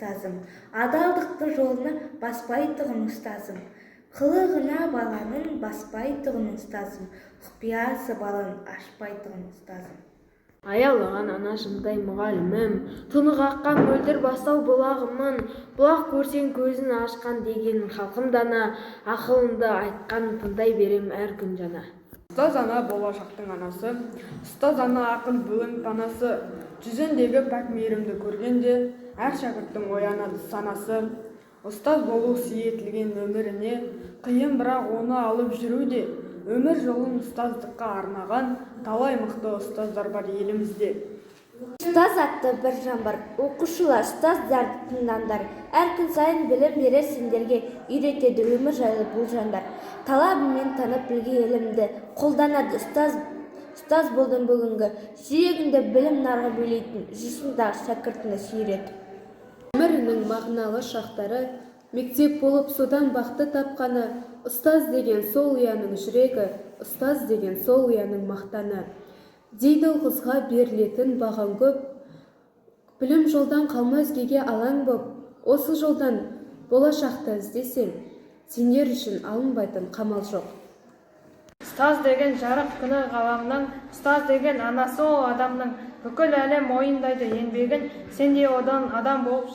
ұстазым, адалдықты жолына баспайтұғын ұстазым, қылығына баланың баспайтұғын ұстазым, құпиясы баланың ашпайтұғын ұстазым. Аялаған анашымдай мұғалімім, тұнық аққан мөлдір бастау бұлағымын, бұлақ көрсең көзін ашқан деген халқым дана, ақылымды айтқан тыңдай берем әр күн жана. Ұстаз ана болашақтың анасы, ұстаз ана ақыл білім панасы, жүзіндегі пәк мейірімді көргенде әр шәкірттің оянады санасы. Ұстаз болу сиетілген өміріне, қиын бірақ оны алып жүруде, өмір жолын ұстаздыққа арнаған талай мықты ұстаздар бар елімізде. Ұстаз атты бір жан бар, оқушылар ұстаздарды тыңдаңдар, әр күн сайын білім берер сендерге, үйретеді өмір жайлы бұл жандар. Талабымен танып білген елімді қолданады ұстаз болдың бүгінгі, жүрегінде білім нарға бөлейтін, жүрсіндағы шәкіртіні сүйретіп. Өмірінің мағыналы шақтары, мектеп болып содан бақты тапқаны, ұстаз деген сол ұяның жүрегі, ұстаз деген сол ұяның мақтаны. Дейді қызға берілетін баған көп, білім жолдан қалма өзгеге алаң боп, осы жолдан болашақты іздесең, сендер үшін алынбайтын қамал жоқ. Ұстаз деген жарық күні ғаламның, ұстаз деген анасы ол адамның, бүкіл әлем мойындайды еңбегін, сен де одан адам болып